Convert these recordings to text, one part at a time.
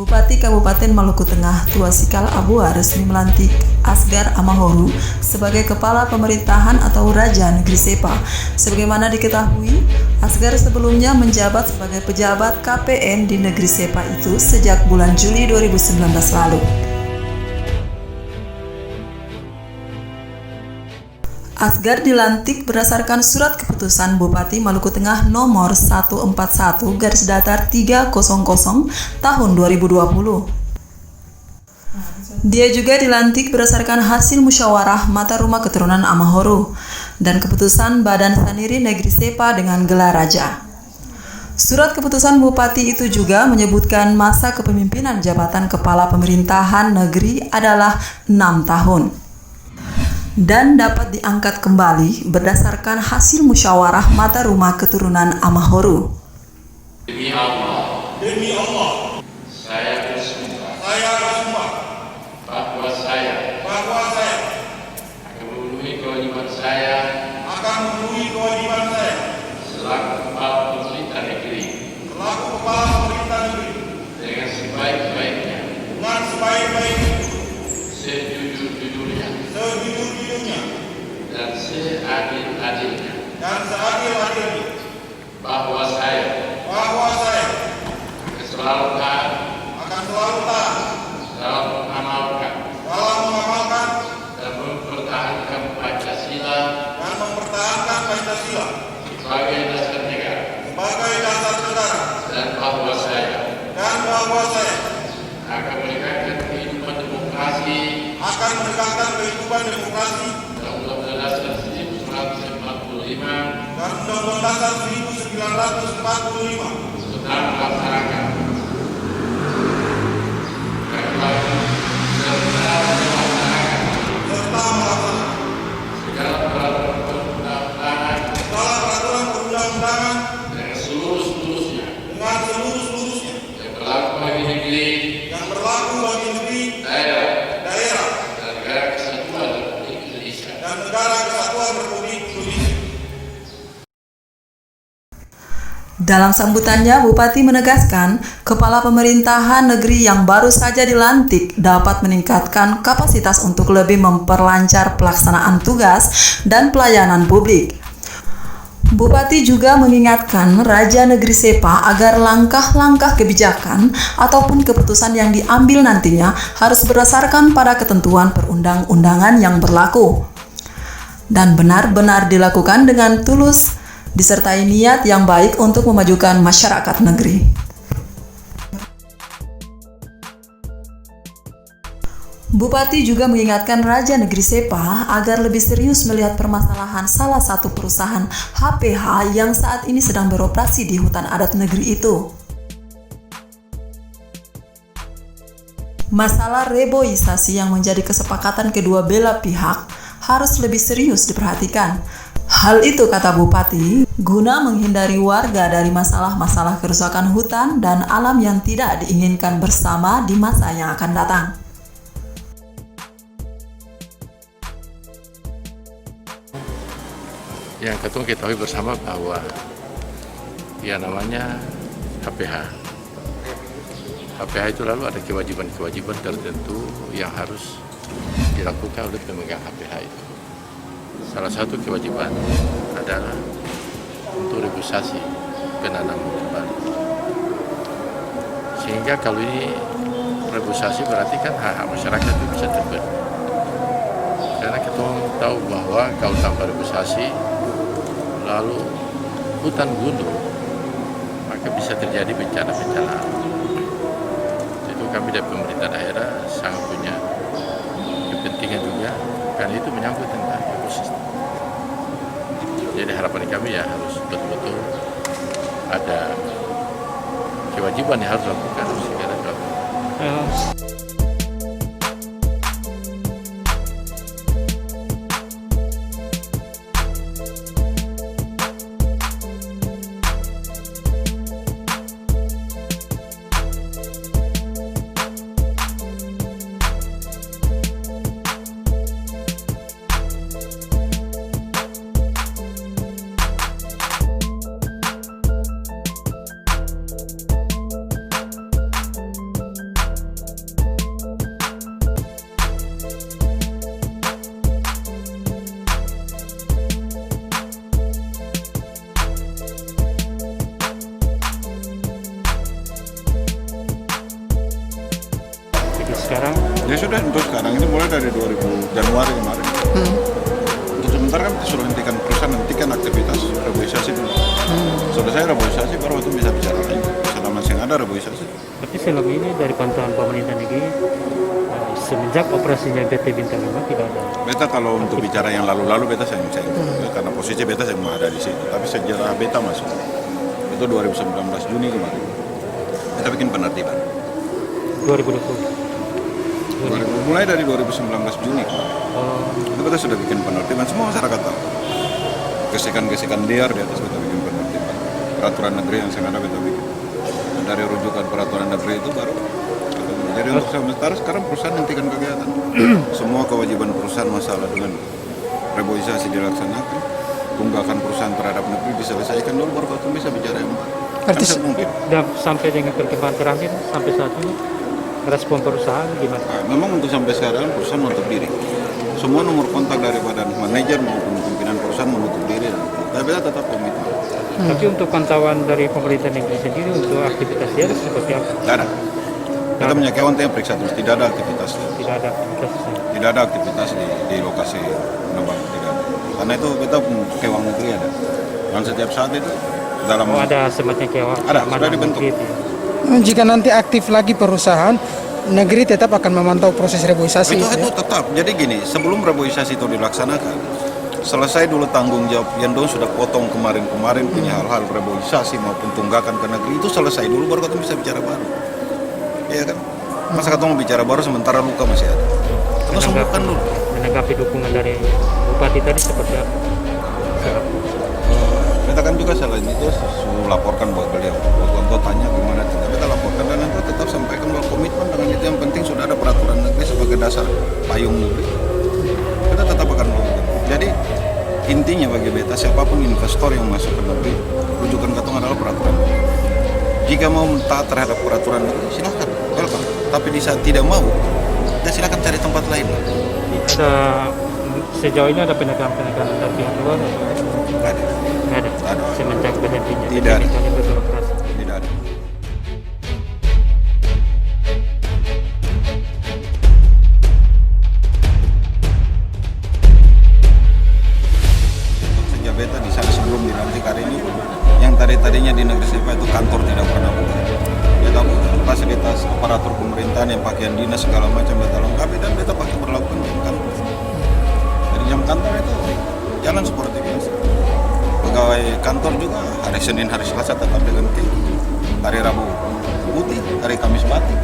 Bupati Kabupaten Maluku Tengah Tua Sikal Abua resmi melantik Asgar Amahoro sebagai Kepala Pemerintahan atau Raja Negeri Sepa. Sebagaimana diketahui, Asgar sebelumnya menjabat sebagai pejabat KPN di Negeri Sepa itu sejak bulan Juli 2019 lalu. Asgar dilantik berdasarkan Surat Keputusan Bupati Maluku Tengah nomor 141/300 tahun 2020. Dia juga dilantik berdasarkan hasil musyawarah Mata Rumah Keturunan Amahoro dan keputusan Badan Saniri Negeri Sepa dengan gelar raja. Surat keputusan Bupati itu juga menyebutkan masa kepemimpinan jabatan Kepala Pemerintahan Negeri adalah 6 tahun. Dan dapat diangkat kembali berdasarkan hasil musyawarah Mata Rumah Keturunan Amahoro. Demi Allah, saya bersumpah bahwa saya akan memenuhi kewajiban saya selaku Kepala Pemerintahan Negeri dengan sebaik-baiknya, sejujur-jujurnya, dan seadil-adilnya, bahwa saya akan selalu taat, dalam mengamalkan dan mempertahankan Pancasila sebagai dasar negara, dan bahwa saya akan menegakkan kehidupan demokrasi dan Undang-Undang Dasar 1945 tentang melaksanakan segala peraturan perundang-undangan dengan seluruh-seluruhnya yang berlaku bagi negeri, daerah, dan negara kesatuan Republik Indonesia. Dalam sambutannya, Bupati menegaskan kepala pemerintahan negeri yang baru saja dilantik dapat meningkatkan kapasitas untuk lebih memperlancar pelaksanaan tugas dan pelayanan publik. Bupati juga mengingatkan Raja Negeri Sepa agar langkah-langkah kebijakan ataupun keputusan yang diambil nantinya harus berdasarkan pada ketentuan perundang-undangan yang berlaku dan benar-benar dilakukan dengan tulus disertai niat yang baik untuk memajukan masyarakat negeri. Bupati juga mengingatkan Raja Negeri Sepa agar lebih serius melihat permasalahan salah satu perusahaan HPH yang saat ini sedang beroperasi di hutan adat negeri itu. Masalah reboisasi yang menjadi kesepakatan kedua belah pihak harus lebih serius diperhatikan. Hal itu, kata Bupati, guna menghindari warga dari masalah-masalah kerusakan hutan dan alam yang tidak diinginkan bersama di masa yang akan datang. Yang ketua ketahui bersama bahwa ya namanya HPH. HPH itu lalu ada kewajiban-kewajiban tertentu yang harus dilakukan oleh pemegang HPH itu. Salah satu kewajiban adalah untuk reboisasi penanaman kembali. Sehingga kalau ini reboisasi berarti kan hak masyarakat itu bisa terpenuhi. Karena kita tahu bahwa kalau tanpa reboisasi lalu hutan gundul, maka bisa terjadi bencana-bencana. Itu kami dari pemerintah daerah sangat punya kepentingan juga, karena itu menyangkut tentang ekosistem. Jadi harapan kami ya harus betul-betul ada kewajiban yang harus dilakukan segera dilakukan. sekarang? Ya sudah, untuk sekarang ini mulai dari 2000 Januari kemarin. Untuk sementara kan kita sudah hentikan perusahaan, hentikan aktivitas reboisasi dulu. Selesai reboisasi baru waktu bisa bicara lagi. Selama masih ada reboisasi. Tapi selama ini dari pantauan pemerintah negeri, semenjak operasinya BT Bintang 5 tidak ada. Beta kalau untuk bicara yang lalu-lalu beta sayang karena posisi beta saya ada di situ. Tapi sejarah beta masuk itu 2019 Juni kemarin. Kita bikin penertiban. 2020. Mulai dari 2019 Juni kemarin. Itu kita sudah bikin penertiban, semua masyarakat tahu. Gesekan-gesekan liar di atas kita bikin penertiban. Peraturan negeri yang sengaja kita bikin. Dan dari rujukan peraturan negeri itu baru. Jadi untuk sementara sekarang perusahaan hentikan kegiatan. Semua kewajiban perusahaan masalah dengan reboisasi dilaksanakan. Tunggakan perusahaan terhadap negeri diselesaikan dulu baru kita bisa bicara yang baru. Berarti mungkin. Dan sampai dengan perkembangan terakhir, sampai saat ini, respon perusahaan gimana? Nah, memang untuk sampai sekarang perusahaan menutup diri. Semua nomor kontak daripada manajer maupun pimpinan perusahaan menutup diri. Tapi kita tetap komitmen. Tapi untuk pantauan dari pemerintah negeri sendiri untuk aktivitas dia seperti apa? Tidak ada. Kita menyaksikan yang periksa terus, tidak ada aktivitas. Tidak ada aktivitas. Tidak ada aktivitas di lokasi penambang, tidak ada. Karena itu kita kewang negeri ada. Dan setiap saat itu dalam Ada semacam kewang. ada sudah dibentuk. jika nanti aktif lagi perusahaan, negeri tetap akan memantau proses reboisasi. Itu tetap. Jadi gini, sebelum reboisasi itu dilaksanakan, selesai dulu tanggung jawab yang dong sudah potong kemarin-kemarin punya hal-hal reboisasi maupun tunggakan ke negeri itu selesai dulu baru kita bisa bicara baru. Iya kan? Masa kita mau bicara baru sementara luka masih ada. Kita sembuhkan dulu. Menanggapi dukungan dari Bupati tadi seperti apa? Kita kan juga selain itu suruh laporkan buat beliau. Waktu tanya gimana tidak, kita laporkan dan nanti tetap sampaikan bahwa komitmen dengan itu yang penting sudah ada peraturan negeri sebagai dasar payung negeri. Kita tetap akan melakukan. Jadi intinya bagi beta siapapun investor yang masuk ke negeri, rujukan katong adalah peraturan negeri. Jika mau taat terhadap peraturan negeri, silahkan, welcome. Tapi di saat tidak mau, ya silahkan cari tempat lain. Ada sejauh ini ada penegakan dari pihak luar? Tidak ada. Nggak ada. Ada. Semenjak berhentinya. Tidak ada. Misalnya beroperasi. Tidak ada. Sejak beta di sana sebelum dilantik hari ini, yang tadinya di negeri Sepa itu kantor tidak pernah buka. Beta fasilitas aparatur pemerintahan yang pakaian dinas segala macam beta lengkapi dan beta pakai berlakukan jam kantor. Dari jam kantor itu jalan seperti biasa. Pegawai kantor juga hari Senin, hari Selasa tetap dengan tim. Hari Rabu putih, hari Kamis batik.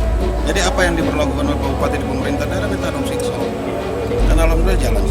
Jadi apa yang diberlakukan oleh Bupati di pemerintah daerah beta dong siksa. Dan alhamdulillah jalan.